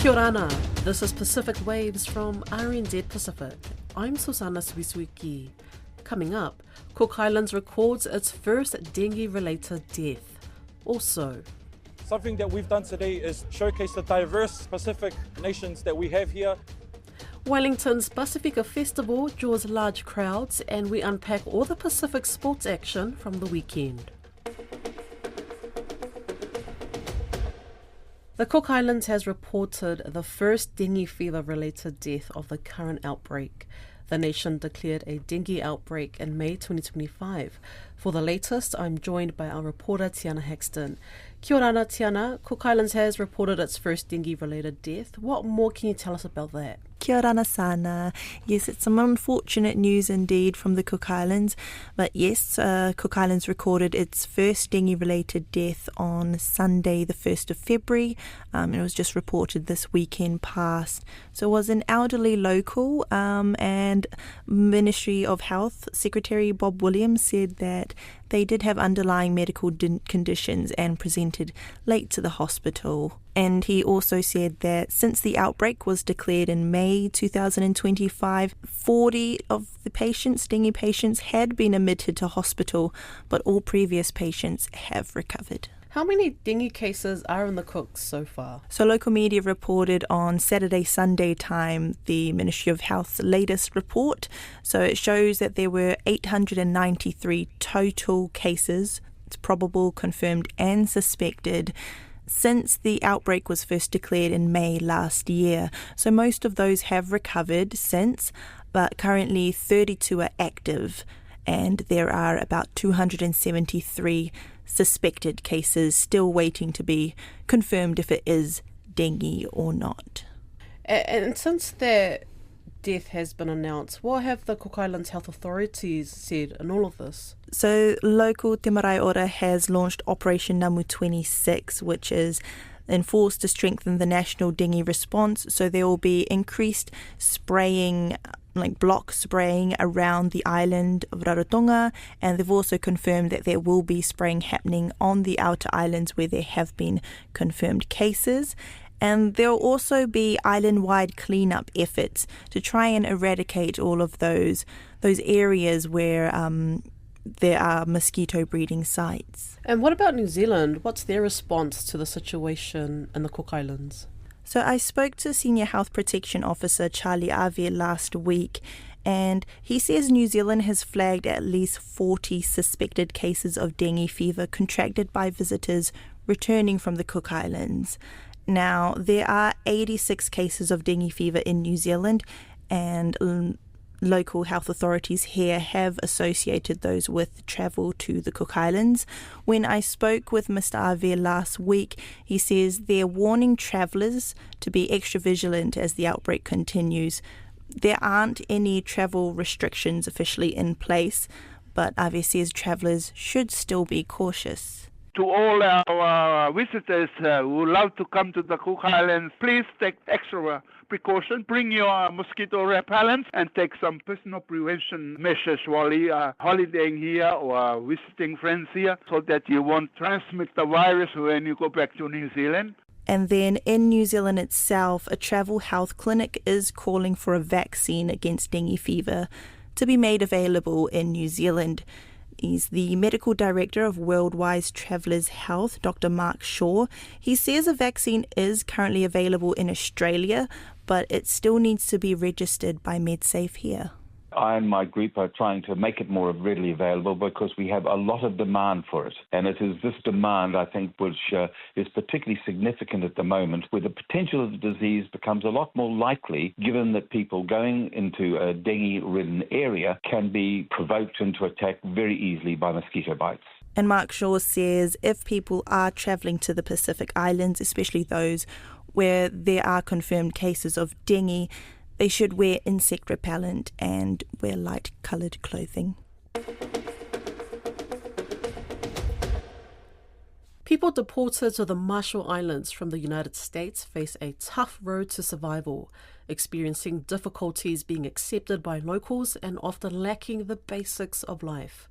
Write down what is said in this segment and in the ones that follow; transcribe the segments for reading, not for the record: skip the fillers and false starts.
Kia ora, this is Pacific Waves from RNZ Pacific. I'm Susana Suisuiki. Coming up, Cook Islands records its first dengue-related death. Also, something that we've done today is showcase the diverse Pacific nations that we have here. Wellington's Pasifika festival draws large crowds, and we unpack all the Pacific sports action from the weekend. The Cook Islands has reported the first dengue fever-related death of the current outbreak. The nation declared a dengue outbreak in May 2025. For the latest, I'm joined by our reporter Tiana Haxton. Kia ora, Tiana. Cook Islands has reported its first dengue-related death. What more can you tell us about that? Kia ora sana. Yes, it's some unfortunate news indeed from the Cook Islands. But yes, Cook Islands recorded its first dengue-related death on Sunday, the 1st of February. It was just reported this weekend past. So it was an elderly local, and Ministry of Health Secretary Bob Williams said that they did have underlying medical conditions and presented late to the hospital. And he also said that since the outbreak was declared in May 2025, 40 of the patients, dengue patients, had been admitted to hospital, but all previous patients have recovered. How many dengue cases are in the Cooks so far? So local media reported on Saturday, Sunday time, the Ministry of Health's latest report. So it shows that there were 893 total cases, it's probable, confirmed and suspected, since the outbreak was first declared in May last year. So most of those have recovered since, but currently 32 are active, and there are about 273 suspected cases still waiting to be confirmed if it is dengue or not. And since their death has been announced, what have the Cook Islands health authorities said in all of this? So local Te Marae Ora has launched Operation Namu 26, which is enforced to strengthen the national dengue response. So there will be increased spraying, like block spraying around the island of Rarotonga, and they've also confirmed that there will be spraying happening on the outer islands where there have been confirmed cases. And there will also be island-wide cleanup efforts to try and eradicate all of those areas where there are mosquito breeding sites. And what about New Zealand? What's their response to the situation in the Cook Islands? So I spoke to Senior Health Protection Officer Charlie Ave last week, and he says New Zealand has flagged at least 40 suspected cases of dengue fever contracted by visitors returning from the Cook Islands. Now, there are 86 cases of dengue fever in New Zealand, and local health authorities here have associated those with travel to the Cook Islands. When I spoke with Mr. Ave last week, he says they're warning travellers to be extra vigilant as the outbreak continues. There aren't any travel restrictions officially in place, but Ave says travellers should still be cautious. To all our visitors who love to come to the Cook Islands, please take extra precaution. Bring your mosquito repellent and take some personal prevention measures while you are holidaying here or visiting friends here, so that you won't transmit the virus when you go back to New Zealand. And then in New Zealand itself, a travel health clinic is calling for a vaccine against dengue fever to be made available in New Zealand. He's the medical director of Worldwide Travellers Health, Dr. Mark Shaw. He says a vaccine is currently available in Australia, but it still needs to be registered by MedSafe here. I and my group are trying to make it more readily available because we have a lot of demand for it. And it is this demand, I think, which is particularly significant at the moment, where the potential of the disease becomes a lot more likely, given that people going into a dengue-ridden area can be provoked into attack very easily by mosquito bites. And Mark Shaw says if people are travelling to the Pacific Islands, especially those where there are confirmed cases of dengue, they should wear insect repellent and wear light-coloured clothing. People deported to the Marshall Islands from the United States face a tough road to survival, experiencing difficulties being accepted by locals and often lacking the basics of life.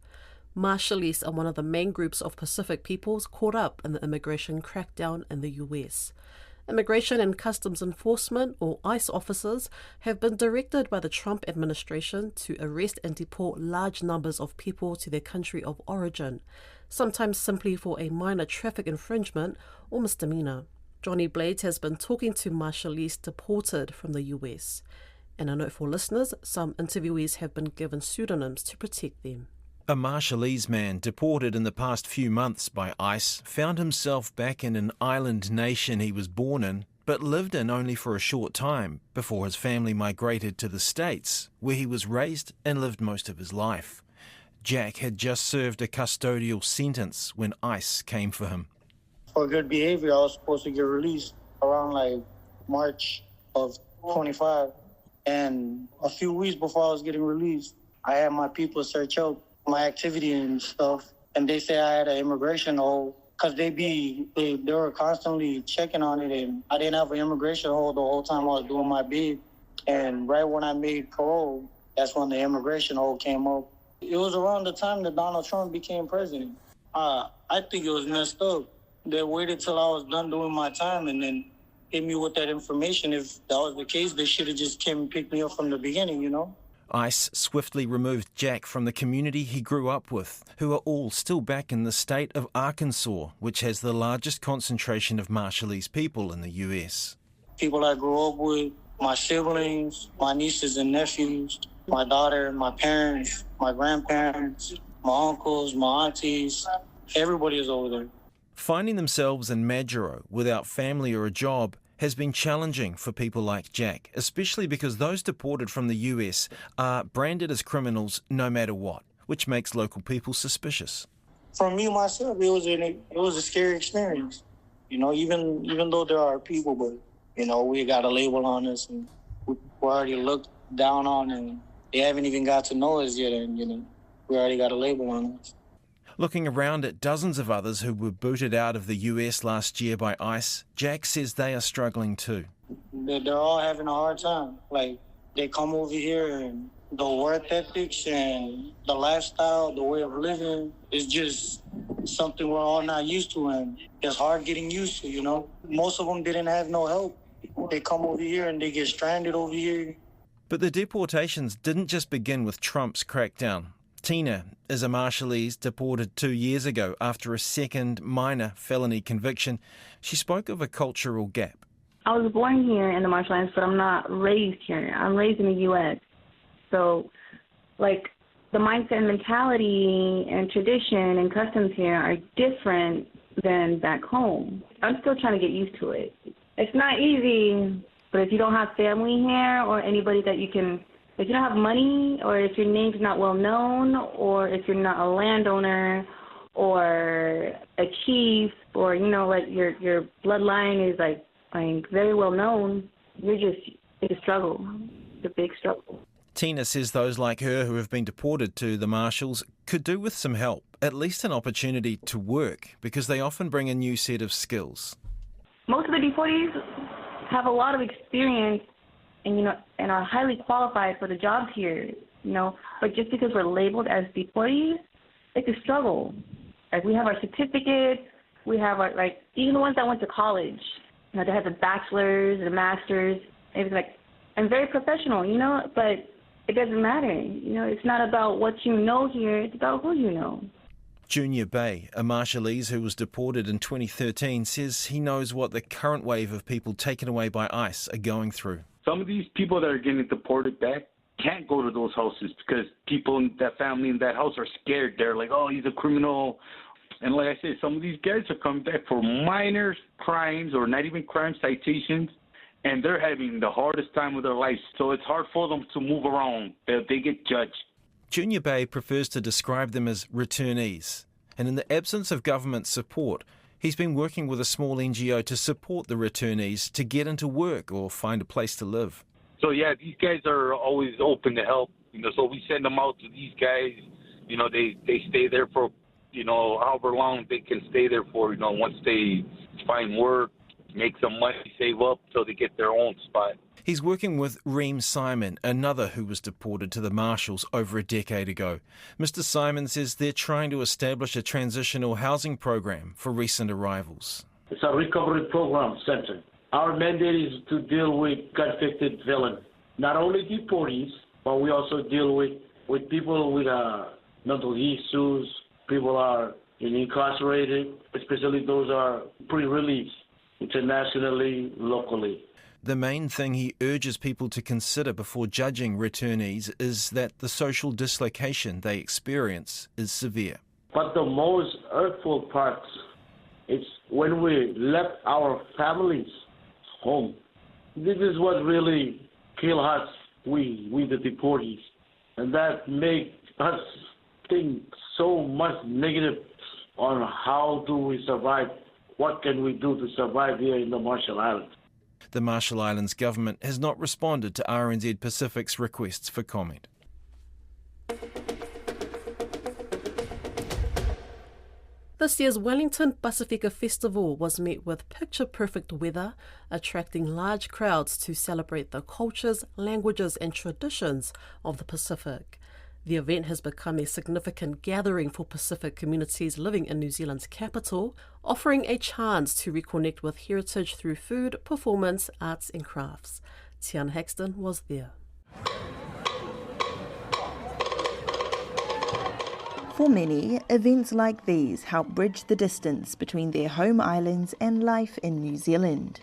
Marshallese are one of the main groups of Pacific peoples caught up in the immigration crackdown in the US. Immigration and Customs Enforcement, or ICE officers, have been directed by the Trump administration to arrest and deport large numbers of people to their country of origin, sometimes simply for a minor traffic infringement or misdemeanor. Johnny Blades has been talking to Marshallese deported from the US. And a note for listeners, some interviewees have been given pseudonyms to protect them. A Marshallese man deported in the past few months by ICE found himself back in an island nation he was born in, but lived in only for a short time before his family migrated to the States, where he was raised and lived most of his life. Jack had just served a custodial sentence when ICE came for him. For good behavior, I was supposed to get released around March of 25. And a few weeks before I was getting released, I had my people search out my activity and stuff, and they say I had an immigration hold because they were constantly checking on it, and I didn't have an immigration hold the whole time I was doing my bid. And right when I made parole, that's when the immigration hold came up. It was around the time that Donald Trump became president. I think it was messed up. They waited till I was done doing my time and then hit me with that information. If that was the case, they should have just came and picked me up from the beginning, you know? ICE swiftly removed Jack from the community he grew up with, who are all still back in the state of Arkansas, which has the largest concentration of Marshallese people in the US. People I grew up with, my siblings, my nieces and nephews, my daughter, my parents, my grandparents, my uncles, my aunties, everybody is over there. Finding themselves in Majuro without family or a job has been challenging for people like Jack, especially because those deported from the US are branded as criminals no matter what, which makes local people suspicious. For me, myself, it was a scary experience. You know, even though there are people, but, you know, we got a label on us and we're already looked down on and they haven't even got to know us yet, and, you know, we already got a label on us. Looking around at dozens of others who were booted out of the US last year by ICE, Jack says they are struggling too. They're all having a hard time. They come over here and the work ethics and the lifestyle, the way of living is just something we're all not used to, and it's hard getting used to, you know. Most of them didn't have no help. They come over here and they get stranded over here. But the deportations didn't just begin with Trump's crackdown. Tina is a Marshallese deported 2 years ago after a second minor felony conviction. She spoke of a cultural gap. I was born here in the Marshallese, but I'm not raised here. I'm raised in the U.S. So, the mindset and mentality and tradition and customs here are different than back home. I'm still trying to get used to it. It's not easy, but if you don't have family here or anybody that you can... If you don't have money, or if your name's not well known, or if you're not a landowner, or a chief, or your bloodline is very well known, it's a struggle. It's a big struggle. Tina says those like her who have been deported to the Marshalls could do with some help, at least an opportunity to work, because they often bring a new set of skills. Most of the deportees have a lot of experience and are highly qualified for the jobs here, but just because we're labeled as deportees, it's a struggle. We have our certificate, we have our, even the ones that went to college, they have the bachelor's and the master's. It was I'm very professional, but it doesn't matter. It's not about what you know here, it's about who you know. Junior Bay, a Marshallese who was deported in 2013, says he knows what the current wave of people taken away by ICE are going through. Some of these people that are getting deported back can't go to those houses because people in that family in that house are scared. They're like, oh, he's a criminal. And like I said, some of these guys are coming back for minor crimes or not even crime citations, and they're having the hardest time of their lives. So it's hard for them to move around. They get judged. Junior Bay prefers to describe them as returnees. And in the absence of government support, he's been working with a small NGO to support the returnees to get into work or find a place to live. So, yeah, these guys are always open to help. So we send them out to these guys. They stay there for, however long they can stay there for, once they find work, make some money, save up till they get their own spot. He's working with Reem Simon, another who was deported to the Marshalls over a decade ago. Mr. Simon says they're trying to establish a transitional housing program for recent arrivals. It's a recovery program center. Our mandate is to deal with convicted felons, not only deportees, but we also deal with people with mental issues. People are incarcerated, especially those are pre-release, internationally, locally. The main thing he urges people to consider before judging returnees is that the social dislocation they experience is severe. But the most hurtful part is when we left our families home. This is what really kills us, we the deportees. And that makes us think so much negative on how do we survive, what can we do to survive here in the Marshall Islands. The Marshall Islands government has not responded to RNZ Pacific's requests for comment. This year's Wellington Pasifika Festival was met with picture-perfect weather, attracting large crowds to celebrate the cultures, languages and traditions of the Pacific. The event has become a significant gathering for Pacific communities living in New Zealand's capital, offering a chance to reconnect with heritage through food, performance, arts and crafts. Tian Haxton was there. For many, events like these help bridge the distance between their home islands and life in New Zealand.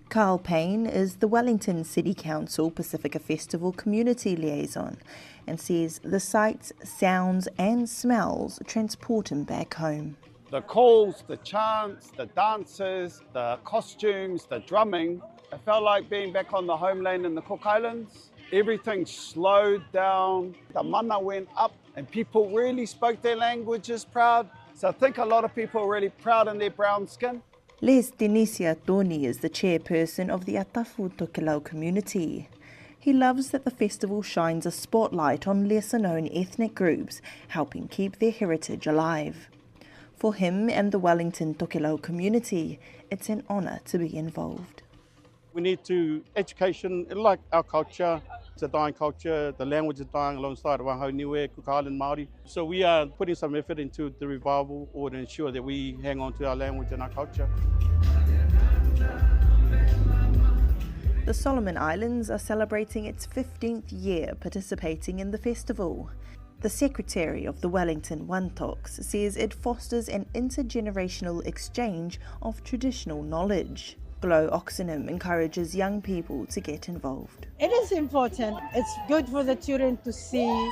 Carl Payne is the Wellington City Council Pasifika Festival Community Liaison and says the sights, sounds and smells transport him back home. The calls, the chants, the dances, the costumes, the drumming, it felt like being back on the homeland in the Cook Islands. Everything slowed down, the mana went up and people really spoke their languages proud. So I think a lot of people are really proud in their brown skin. Iliesa Tora is the chairperson of the Atafu Tokelau community. He loves that the festival shines a spotlight on lesser-known ethnic groups, helping keep their heritage alive. For him and the Wellington Tokelau community, it's an honour to be involved. We need to education, like our culture, it's a dying culture, the language is dying alongside of Wahau Niue, Cook Island Māori. So we are putting some effort into the revival or to ensure that we hang on to our language and our culture. The Solomon Islands are celebrating its 15th year participating in the festival. The secretary of the Wellington Wantoks says it fosters an intergenerational exchange of traditional knowledge. Glow Oxenham encourages young people to get involved. It is important. It's good for the children to see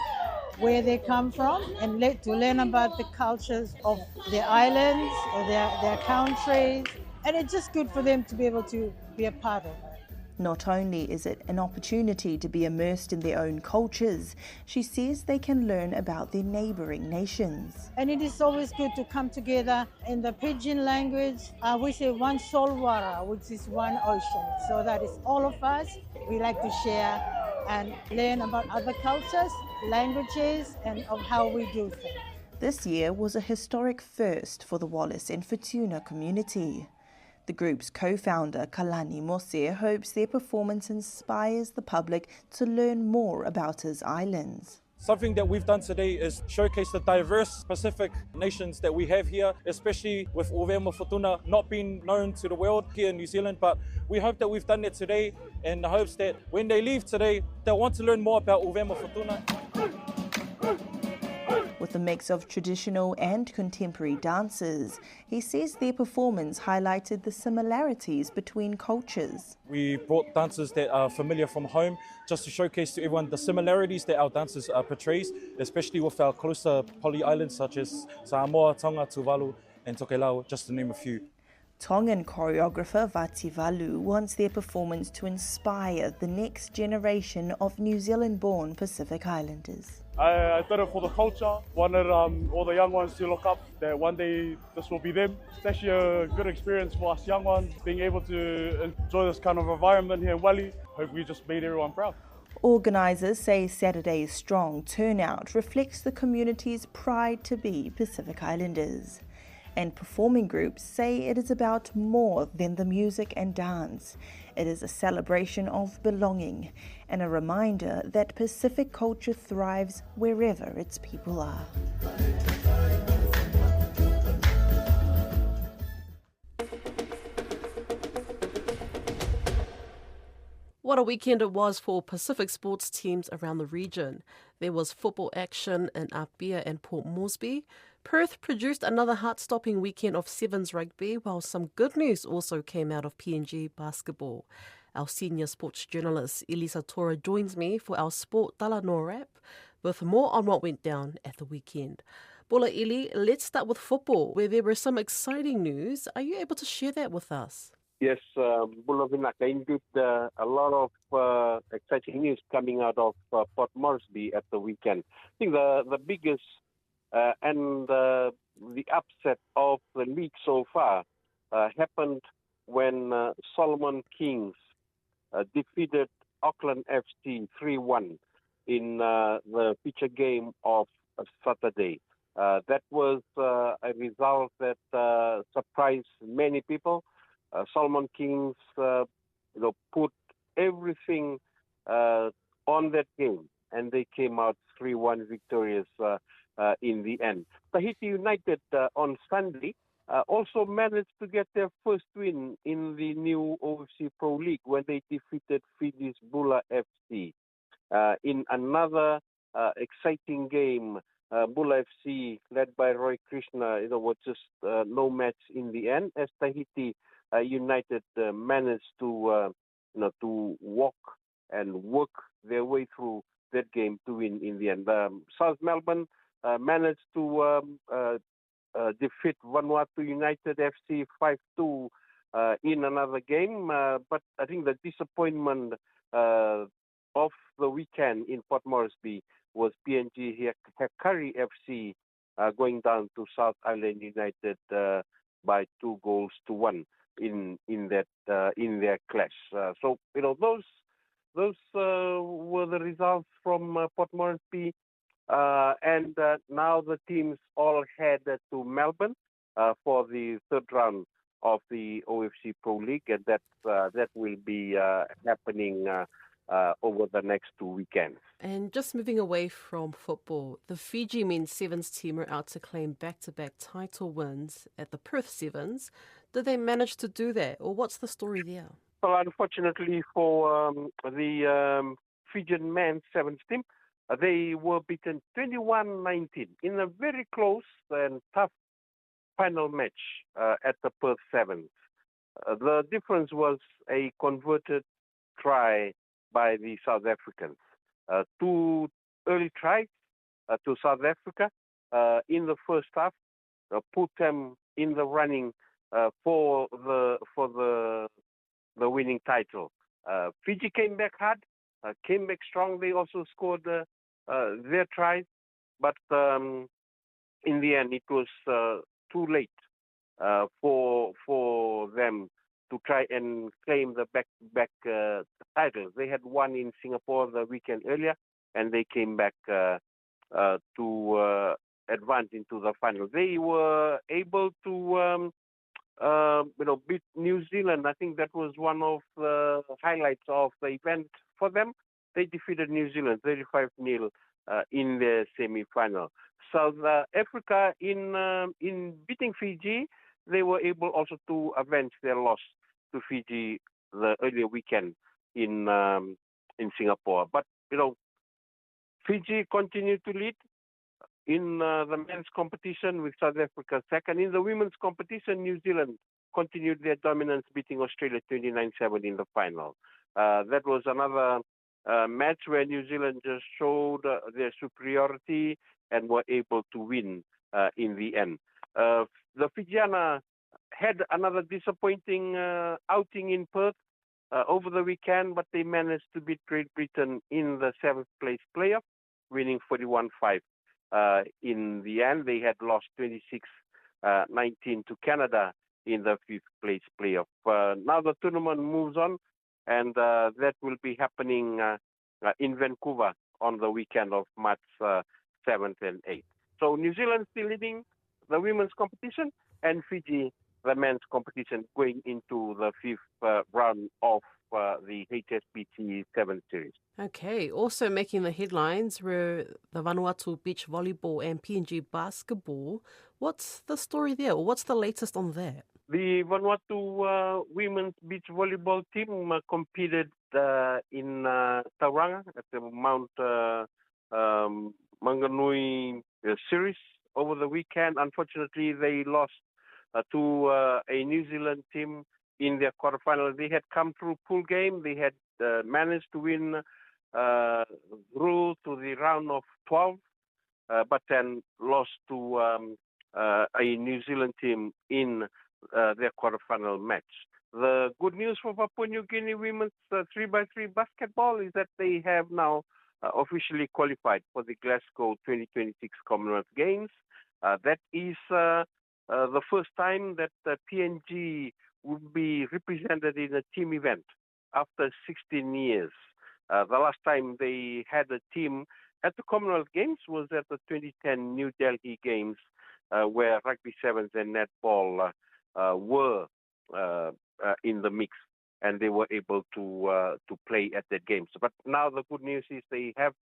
where they come from and to learn about the cultures of their islands or their countries. And it's just good for them to be able to be a part of it. Not only is it an opportunity to be immersed in their own cultures, she says they can learn about their neighbouring nations. And it is always good to come together. In the Pidgin language, we say one solwara, which is one ocean. So that is all of us. We like to share and learn about other cultures, languages, and of how we do things. This year was a historic first for the Wallace and Futuna community. The group's co-founder, Kalani Mose, hopes their performance inspires the public to learn more about his islands. Something that we've done today is showcase the diverse Pacific nations that we have here, especially with Uvema Futuna not being known to the world here in New Zealand. But we hope that we've done it today in the hopes that when they leave today, they'll want to learn more about Uvema Futuna. With a mix of traditional and contemporary dances, he says their performance highlighted the similarities between cultures. We brought dancers that are familiar from home just to showcase to everyone the similarities that our dancers portrays, especially with our closer poly islands such as Samoa, Tonga, Tuvalu and Tokelau, just to name a few. Tongan choreographer Vati Valu wants their performance to inspire the next generation of New Zealand-born Pacific Islanders. I did it for the culture, wanted all the young ones to look up that one day this will be them. It's actually a good experience for us young ones, being able to enjoy this kind of environment here in Welly. Hope we just made everyone proud. Organisers say Saturday's strong turnout reflects the community's pride to be Pacific Islanders. And performing groups say it is about more than the music and dance. It is a celebration of belonging and a reminder that Pacific culture thrives wherever its people are. What a weekend it was for Pacific sports teams around the region. There was football action in Apia and Port Moresby. Perth produced another heart-stopping weekend of Sevens rugby, while some good news also came out of PNG basketball. Our senior sports journalist Iliesa Tora joins me for our Sport Talanoa wrap with more on what went down at the weekend. Bola Ili, let's start with football, where there were some exciting news. Are you able to share that with us? Yes, Bulovina, indeed, a lot of exciting news coming out of Port Moresby at the weekend. I think the biggest and the upset of the league so far happened when Solomon Kings defeated Auckland FC 3-1 in the feature game of Saturday. That was a result that surprised many people. Solomon Kings, put everything on that game, and they came out 3-1 victorious in the end. Tahiti United on Sunday also managed to get their first win in the new OFC Pro League when they defeated Fiji's Bula FC. In another exciting game, Bula FC, led by Roy Krishna, was just no match in the end, as Tahiti United managed to walk and work their way through that game to win in the end. South Melbourne managed to defeat Vanuatu United FC 5-2 in another game, but I think the disappointment of the weekend in Port Moresby was PNG Hekari FC going down to South Island United by 2-1 in their clash. So those were the results from Port Moresby, and now the teams all head to Melbourne for the third round of the OFC Pro League, and that will be happening over the next 2 weekends. And just moving away from football, the Fiji men's Sevens team are out to claim back-to-back title wins at the Perth Sevens. Did they manage to do that, or what's the story there? Well, unfortunately for the Fijian men's Sevens team, they were beaten 21-19 in a very close and tough final match at the Perth Sevens. The difference was a converted try by the South Africans. 2 early tries to South Africa in the first half put them in the running for the winning title. Fiji came back hard, came back strong. They also scored their tries, but in the end it was too late for them to try and claim the back titles. They had won in Singapore the weekend earlier, and they came back to advance into the final. They were able to beat New Zealand. I think that was one of the highlights of the event for them. They defeated New Zealand 35-0 in the semi-final. South Africa, in beating Fiji, they were able also to avenge their loss to Fiji the earlier weekend in Singapore. But Fiji continued to lead in the men's competition with South Africa second. In the women's competition, New Zealand continued their dominance, beating Australia 29-7 in the final. That was another match where New Zealand just showed their superiority and were able to win in the end. The Fijiana had another disappointing outing in Perth over the weekend, but they managed to beat Great Britain in the 7th place playoff, winning 41-5. In the end, they had lost 26-19 to Canada in the 5th place playoff. Now the tournament moves on, and that will be happening in Vancouver on the weekend of March 7th and 8th. So New Zealand still leading the women's competition, and Fiji the men's competition going into the 5th round of the HSBC 7 Series. Okay, also making the headlines were the Vanuatu beach volleyball and PNG basketball. What's the story there, or what's the latest on that? The Vanuatu women's women's beach volleyball team competed in Tauranga at the Mount Manganui series over the weekend. Unfortunately, they lost to a New Zealand team in their quarterfinal. They had come through pool game. They had managed to win through to the round of 12, but then lost to a New Zealand team in their quarterfinal match. The good news for Papua New Guinea women's 3x3 basketball is that they have now officially qualified for the Glasgow 2026 Commonwealth Games. That is the first time that PNG would be represented in a team event after 16 years. The last time they had a team at the Commonwealth Games was at the 2010 New Delhi Games, where rugby sevens and netball were in the mix, and they were able to play at that games. But now the good news is they have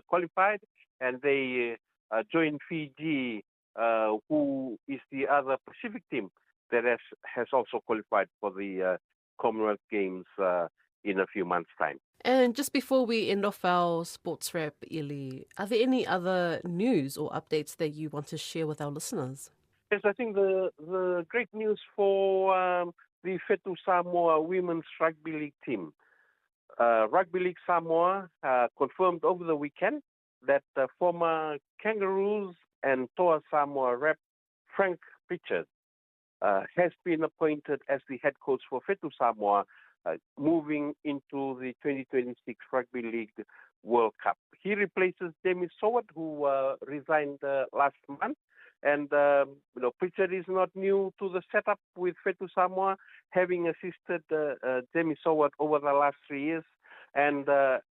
qualified, and they joined Fiji, who is the other Pacific team that has also qualified for the Commonwealth Games in a few months' time. And just before we end off our sports wrap, Ili, are there any other news or updates that you want to share with our listeners? Yes, I think the great news for the Fetu Samoa Women's Rugby League team. Rugby League Samoa confirmed over the weekend that former Kangaroos and Toa Samoa rep Frank Pritchard has been appointed as the head coach for Fetu Samoa, moving into the 2026 Rugby League World Cup. He replaces Jamie Soward, who resigned last month. And, Pritchard is not new to the setup with Fetu Samoa, having assisted Jamie Soward over the last 3 years. And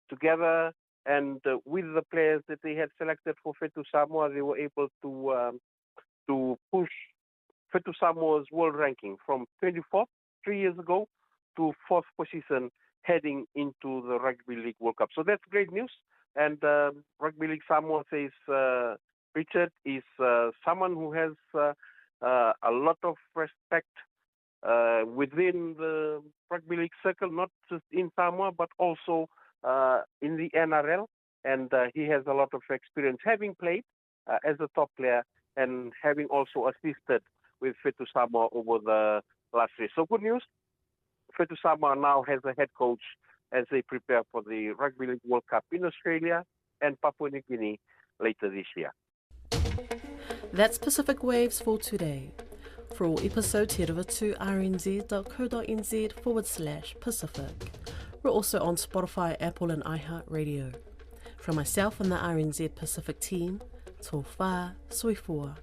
together and with the players that they had selected for Fetu Samoa, they were able to push Fetu Samoa's world ranking from 24th 3 years ago to 4th position heading into the Rugby League World Cup. So that's great news. And Rugby League Samoa says Richard is someone who has a lot of respect within the Rugby League circle, not just in Samoa, but also in the NRL. And he has a lot of experience, having played as a top player and having also assisted with Fetu Samoa over the last year. So good news. Fetu Samoa now has a head coach as they prepare for the Rugby League World Cup in Australia and Papua New Guinea later this year. That's Pacific Waves for today. For all episodes, head over to rnz.co.nz/Pacific. We're also on Spotify, Apple and iHeartRadio. From myself and the RNZ Pacific team, tō whā, soifua.